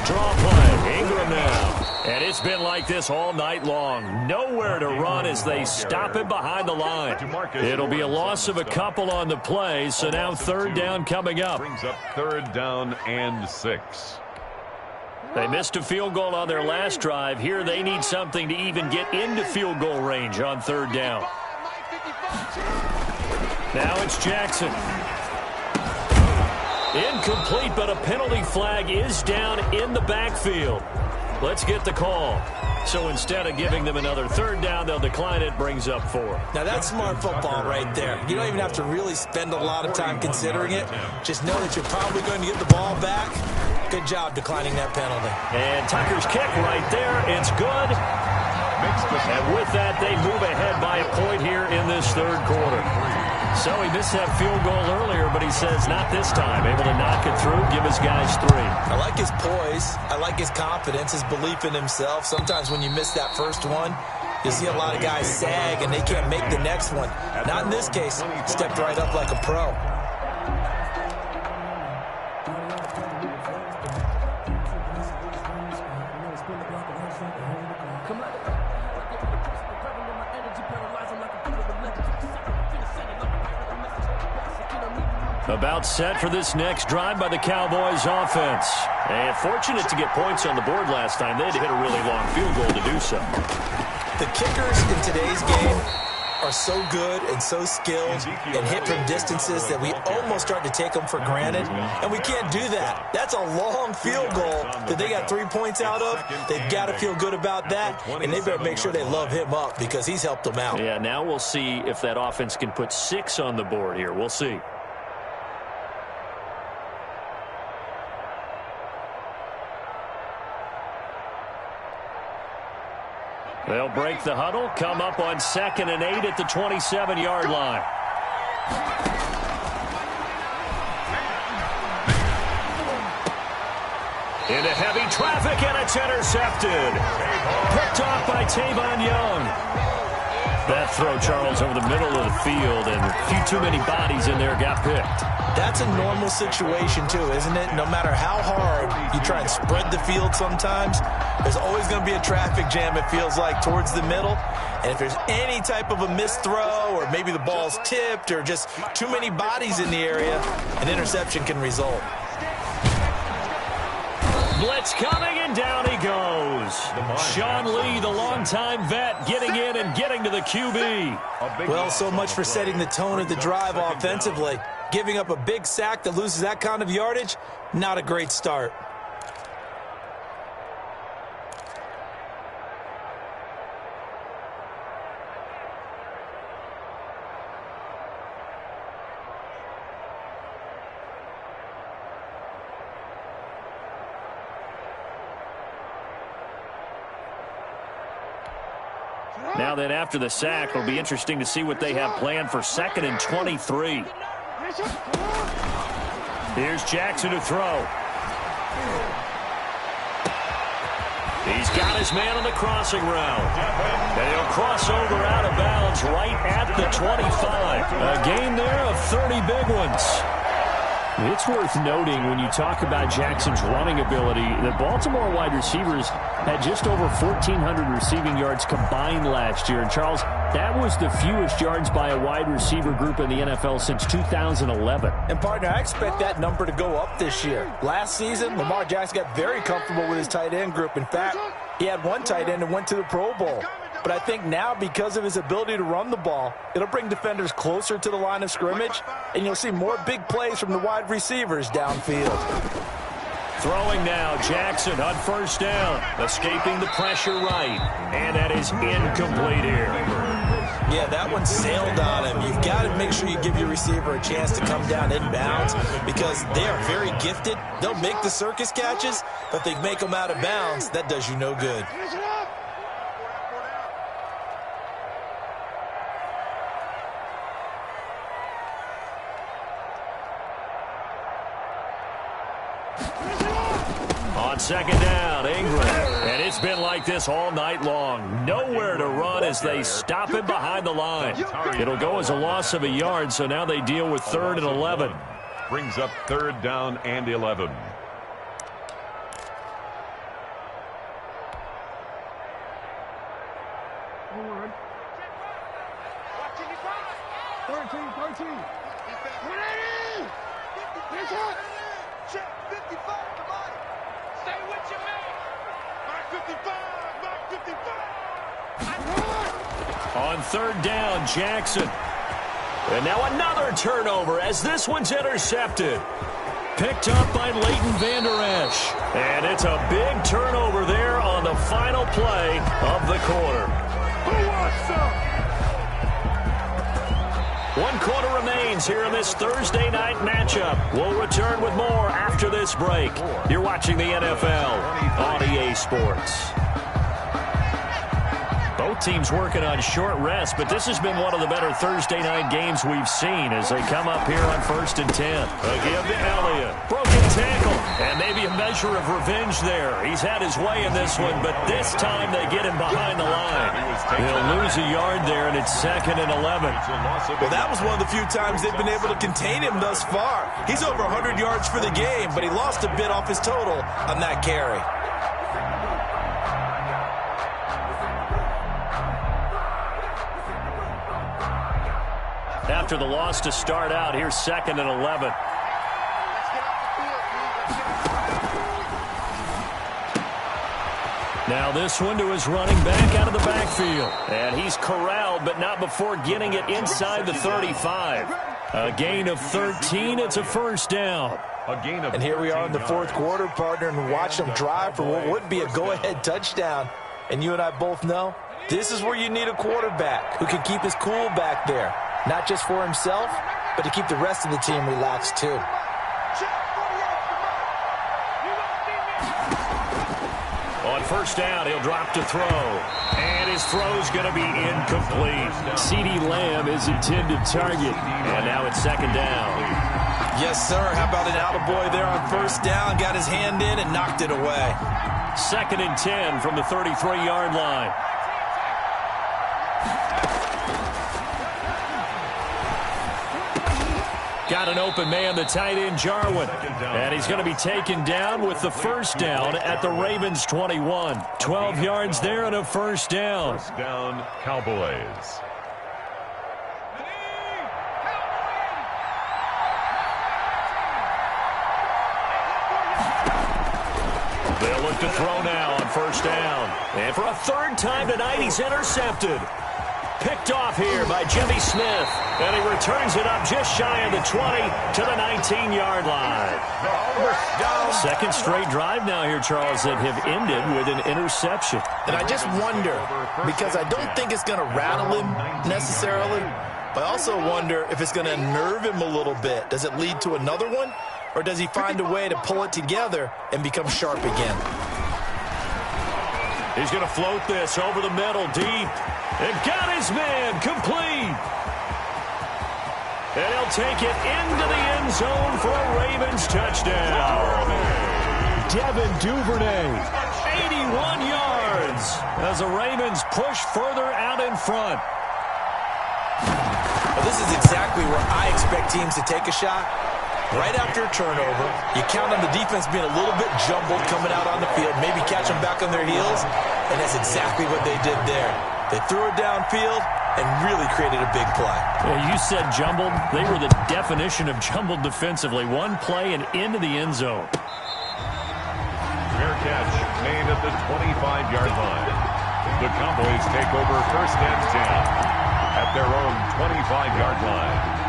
Draw play, Ingram now. And it's been like this all night long. Nowhere to run as they stop him behind the line. It'll be a loss of a couple on the play, so now 3rd down coming up. Brings up 3rd down and 6. They missed a field goal on their last drive. Here they need something to even get into field goal range on 3rd down. Now it's Jackson. Incomplete, but a penalty flag is down in the backfield. Let's get the call. So instead of giving them another 3rd down, they'll decline it, brings up 4. Now that's smart football right there. You don't even have to really spend a lot of time considering it. Just know that you're probably going to get the ball back. Good job declining that penalty. And Tucker's kick right there. It's good. And with that, they move ahead by a point here in this 3rd quarter. So he missed that field goal earlier, but he says not this time. Able to knock it through, give his guys 3. I like his poise. I like his confidence, his belief in himself. Sometimes when you miss that first one, you see a lot of guys sag and they can't make the next one. Not in this case. Stepped right up like a pro. About set for this next drive by the Cowboys offense. And fortunate to get points on the board last time. They had to hit a really long field goal to do so. The kickers in today's game are so good and so skilled and hit from distances that we almost start to take them for granted. And we can't do that. That's a long field goal that they got 3 points out of. They've got to feel good about that. And they better make sure they love him up because he's helped them out. Yeah, now we'll see if that offense can put 6 on the board here. We'll see. They'll break the huddle, come up on 2nd and 8 at the 27-yard line. Into heavy traffic, and it's intercepted. Picked off by Tavon Young. That throw, Charles, over the middle of the field, and a few too many bodies in there got picked. That's a normal situation, too, isn't it? No matter how hard you try and spread the field sometimes, there's always going to be a traffic jam, it feels like, towards the middle. And if there's any type of a missed throw, or maybe the ball's tipped, or just too many bodies in the area, an interception can result. Blitz coming, and down he goes. Sean Lee, the longtime vet, getting in and getting to the QB. Well, so much for setting the tone of the drive offensively. Giving up a big sack that loses that kind of yardage, not a great start. Now then, after the sack, it'll be interesting to see what they have planned for 2nd and 23. Here's Jackson to throw. He's got his man on the crossing route. And he'll cross over out of bounds right at the 25. A gain there of 30 big ones. It's worth noting when you talk about Jackson's running ability that Baltimore wide receivers had just over 1,400 receiving yards combined last year. And, Charles, that was the fewest yards by a wide receiver group in the NFL since 2011. And, partner, I expect that number to go up this year. Last season, Lamar Jackson got very comfortable with his tight end group. In fact, he had one tight end and went to the Pro Bowl. But I think now, because of his ability to run the ball, it'll bring defenders closer to the line of scrimmage, and you'll see more big plays from the wide receivers downfield. Throwing now, Jackson on 1st down, escaping the pressure right, and that is incomplete here. Yeah, that one sailed on him. You've got to make sure you give your receiver a chance to come down inbounds because they are very gifted. They'll make the circus catches, but if they make them out of bounds, that does you no good. On 2nd down, Ingram. And it's been like this all night long. Nowhere to run as they stop him behind the line. It'll go as a loss of a yard, so now they deal with 3rd and 11. Brings up 3rd down and 11. On 3rd down, Jackson. And now another turnover as this one's intercepted. Picked up by Leighton Vander Esch. And it's a big turnover there on the final play of the quarter. Who wants some? 1 quarter remains here in this Thursday night matchup. We'll return with more after this break. You're watching the NFL on EA Sports. Both teams working on short rest, but this has been one of the better Thursday night games we've seen as they come up here on 1st and 10. A give to Elliott. Broken tackle, and maybe a measure of revenge there. He's had his way in this one, but this time they get him behind the line. They'll lose a yard there, and it's 2nd and 11. Well, that was one of the few times they've been able to contain him thus far. He's over 100 yards for the game, but he lost a bit off his total on that carry. After the loss to start out, here's 2nd and 11. Now this one to his running back out of the backfield. And he's corralled, but not before getting it inside the 35. A gain of 13. It's a 1st down. And here we are in the 4th quarter, partner, and watch them drive for what would be a go-ahead touchdown. And you and I both know this is where you need a quarterback who can keep his cool back there. Not just for himself, but to keep the rest of the team relaxed, too. On 1st down, he'll drop to throw. And his throw's going to be incomplete. CeeDee Lamb is intended target. And now it's 2nd down. Yes, sir. How about an attaboy there on 1st down? Got his hand in and knocked it away. 2nd and 10 from the 33-yard line. Got an open man, the tight end, Jarwin. And he's going to be taken down with the first down at the Ravens 21. 12 yards there and a first down. First down, Cowboys. They'll look to throw now on first down. And for a third time tonight, he's intercepted. Picked off here by Jimmy Smith. And he returns it up just shy of the 20 to the 19-yard line. Second straight drive now here, Charles, that have ended with an interception. And I just wonder, because I don't think it's going to rattle him necessarily, but I also wonder if it's going to unnerve him a little bit. Does it lead to another one? Or does he find a way to pull it together and become sharp again? He's going to float this over the middle, deep. And got his man complete. And he'll take it into the end zone for a Ravens touchdown. Devin Duvernay, 81 yards as the Ravens push further out in front. Well, this is exactly where I expect teams to take a shot. Right after a turnover, you count on the defense being a little bit jumbled coming out on the field, maybe catch them back on their heels, and that's exactly what they did there. They threw it downfield and really created a big play. Yeah, you said jumbled. They were the definition of jumbled defensively. One play and into the end zone. Fair catch made at the 25-yard line. The Cowboys take over first and 10 at their own 25-yard line.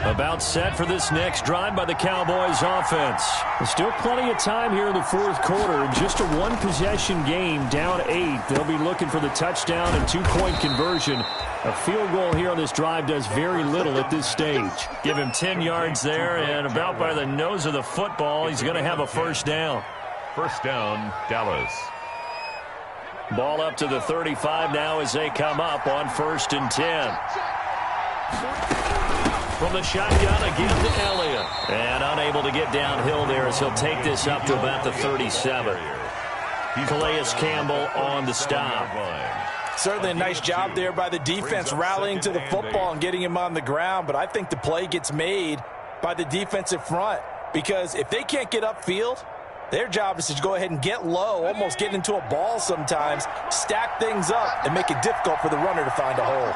About set for this next drive by the Cowboys offense. There's still plenty of time here in the fourth quarter. Just a one-possession game, down 8. They'll be looking for the touchdown and two-point conversion. A field goal here on this drive does very little at this stage. Give him 10 yards there, and about by the nose of the football, he's going to have a first down. First down, Dallas. Ball up to the 35 now as they come up on first and 10. From the shotgun again to Elliott. And unable to get downhill there as he'll take this up to about the 37. Calais Campbell on the stop. Certainly a nice job there by the defense rallying to the football and getting him on the ground. But I think the play gets made by the defensive front. Because if they can't get upfield, their job is to go ahead and get low, almost get into a ball sometimes, stack things up, and make it difficult for the runner to find a hole.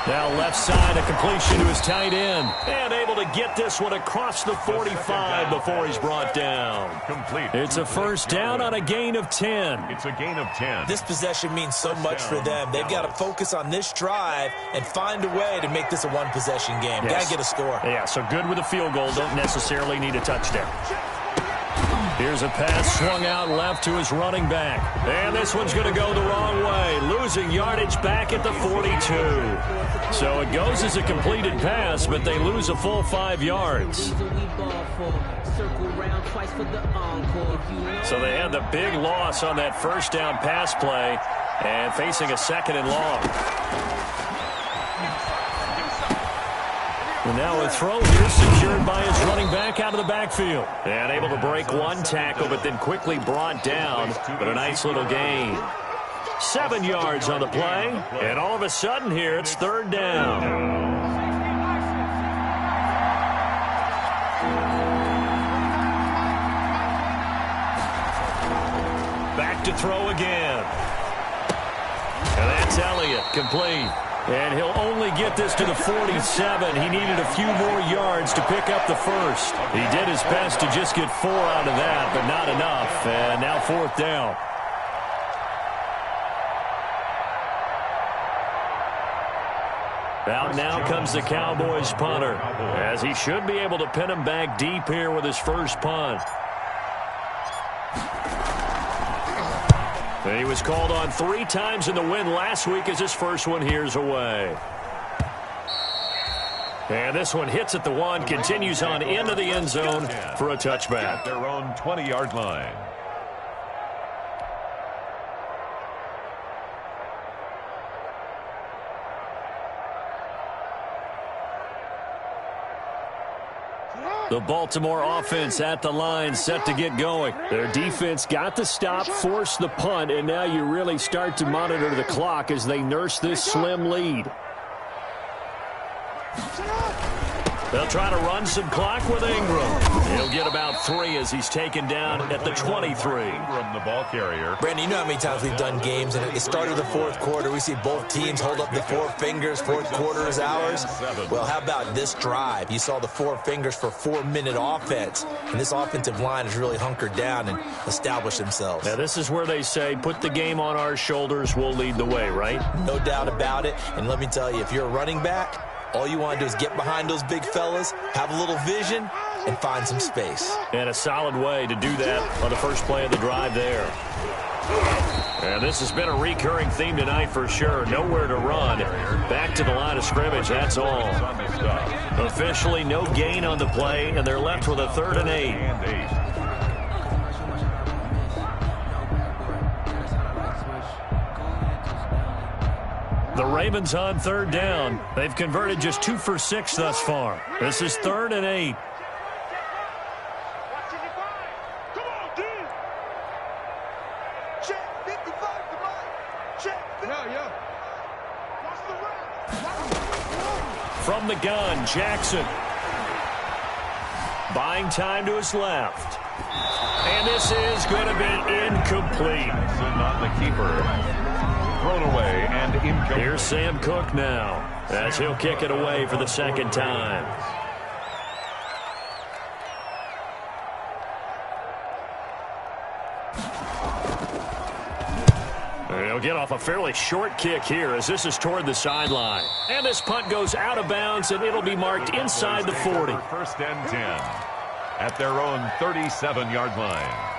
Now left side, a completion to his tight end. And able to get this one across the 45 before he's brought down. Complete. It's a first down on a gain of 10. It's a gain of 10. This possession means so much for them. They've got to focus on this drive and find a way to make this a one-possession game. Yes. Got to get a score. Yeah, so good with a field goal. Don't necessarily need a touchdown. Here's a pass swung out left to his running back. And this one's going to go the wrong way. Losing yardage back at the 42. So it goes as a completed pass, but they lose a full 5 yards. So they had the big loss on that first down pass play and facing a second and long. And now a throw here secured by his running back out of the backfield. And able to break one tackle, but then quickly brought down. But a nice little gain. 7 yards on the play. And all of a sudden here, it's third down. Back to throw again. And that's Elliott, complete. And he'll only get this to the 47. He needed a few more yards to pick up the first. He did his best to just get 4 out of that, but not enough. And now fourth down. Out now comes the Cowboys punter, as he should be able to pin him back deep here with his first punt. He was called on 3 times in the win last week as his first one here's away. And this one hits at the 1, continues on into the end zone for a touchback. Their own 20-yard line. The Baltimore offense at the line, set to get going. Their defense got the stop, forced the punt, and now you really start to monitor the clock as they nurse this slim lead. They'll try to run some clock with Ingram. He'll get about 3 as he's taken down at the 23. Ingram, the ball carrier. Brandon, you know how many times we've done games, and at the start of the fourth quarter, we see both teams hold up the 4 fingers, fourth quarter is ours. Well, how about this drive? You saw the 4 fingers for 4-minute offense, and this offensive line has really hunkered down and established themselves. Now, this is where they say, put the game on our shoulders, we'll lead the way, right? No doubt about it, and let me tell you, if you're a running back, all you want to do is get behind those big fellas, have a little vision, and find some space. And a solid way to do that on the first play of the drive there. And this has been a recurring theme tonight for sure. Nowhere to run. Back to the line of scrimmage, that's all. Officially no gain on the play, and they're left with a 3rd and 8. The Ravens on 3rd down. They've converted just 2 for 6 thus far. This is 3rd and 8. Come on, dude. Check 55, check. Yeah. From the gun, Jackson. Buying time to his left. And this is going to be incomplete. Not the keeper. Thrown away and incomplete. Here's Sam Cook now as he'll kick it away for the 2nd time. He'll get off a fairly short kick here as this is toward the sideline. And this punt goes out of bounds, and it'll be marked inside the 40. 1st and 10 at their own 37-yard line.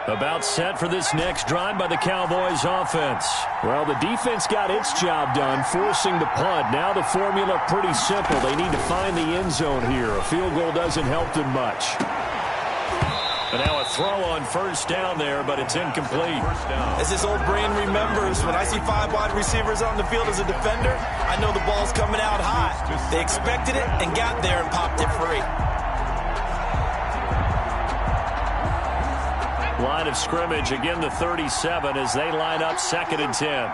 About set for this next drive by the Cowboys offense. Well, the defense got its job done, forcing the punt. Now the formula pretty simple. They need to find the end zone here. A field goal doesn't help them much. And now a throw on 1st down there, but it's incomplete. As this old brain remembers, when I see 5 wide receivers on the field as a defender, I know the ball's coming out hot. They expected it and got there and popped it free. Line of scrimmage, again the 37 as they line up 2nd and 10.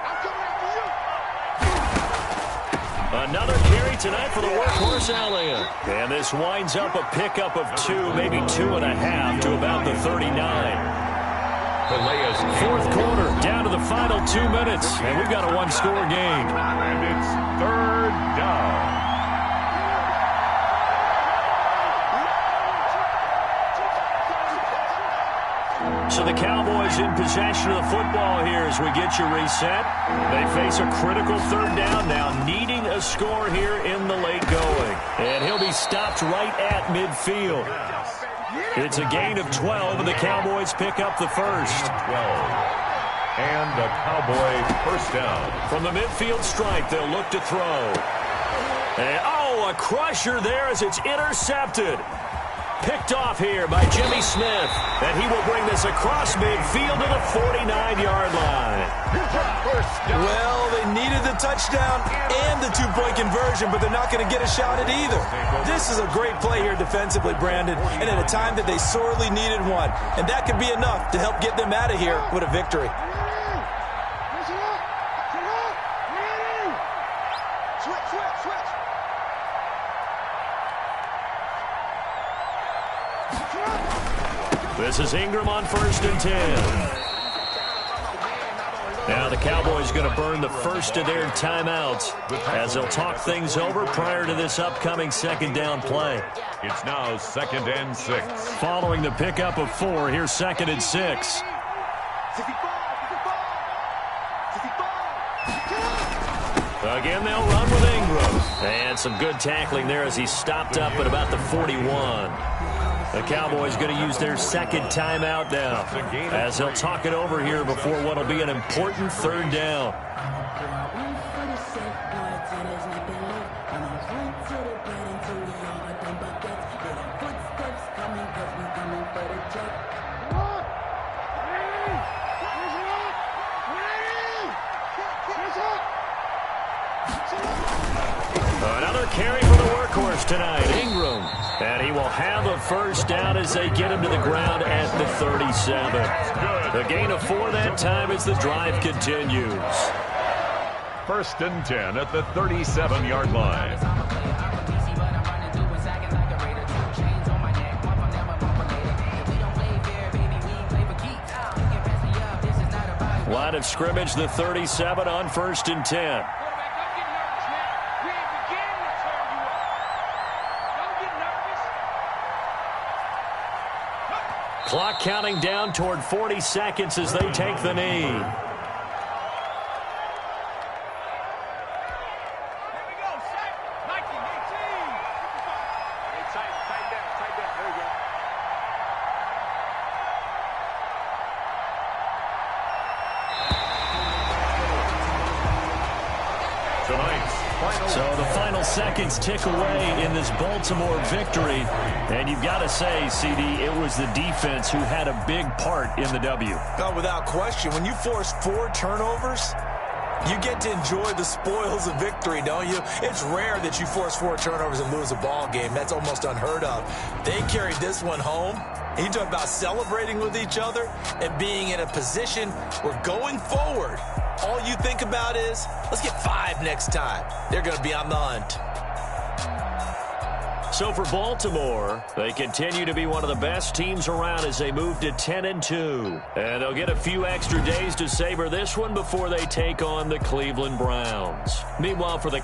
Another carry tonight for the workhorse Elliott. And this winds up a pickup of 2, maybe 2.5 to about the 39. Fourth quarter, down to the final 2 minutes, and we've got a 1-score game. And it's 3rd down. So the Cowboys in possession of the football here as we get you reset. They face a critical 3rd down now, needing a score here in the late going. And he'll be stopped right at midfield. It's a gain of 12, and the Cowboys pick up the first. 12. And the Cowboy 1st down. From the midfield stripe, they'll look to throw. And, a crusher there as it's intercepted. Picked off here by Jimmy Smith, and he will bring this across midfield to the 49-yard line. Well, they needed the touchdown and the 2-point conversion, but they're not going to get a shot at either. This is a great play here defensively, Brandon, and at a time that they sorely needed one. And that could be enough to help get them out of here with a victory. This is Ingram on 1st and 10. Now the Cowboys going to burn the first of their timeouts as they'll talk things over prior to this upcoming 2nd down play. It's now 2nd and 6. Following the pickup of 4, here's 2nd and 6. Again, they'll run with Ingram. And some good tackling there as he stopped up at about the 41. The Cowboys going to use their 2nd timeout now as they'll talk it over here before what will be an important 3rd down. Another carry for the workhorse tonight, Ingram. And he will have a first down as they get him to the ground at the 37. The gain of 4 that time as the drive continues. 1st and 10 at the 37-yard line. Line of scrimmage, the 37 on 1st and 10. Clock counting down toward 40 seconds as they take the knee. So the final seconds tick away in this Baltimore victory. And you've got to say, CD, it was the defense who had a big part in the W. No, without question. When you force 4 turnovers, you get to enjoy the spoils of victory, don't you? It's rare that you force 4 turnovers and lose a ball game. That's almost unheard of. They carried this one home. And you talk about celebrating with each other and being in a position where going forward, all you think about is, let's get 5 next time. They're going to be on the hunt. So for Baltimore, they continue to be one of the best teams around as they move to 10-2. And they'll get a few extra days to savor this one before they take on the Cleveland Browns. Meanwhile, for the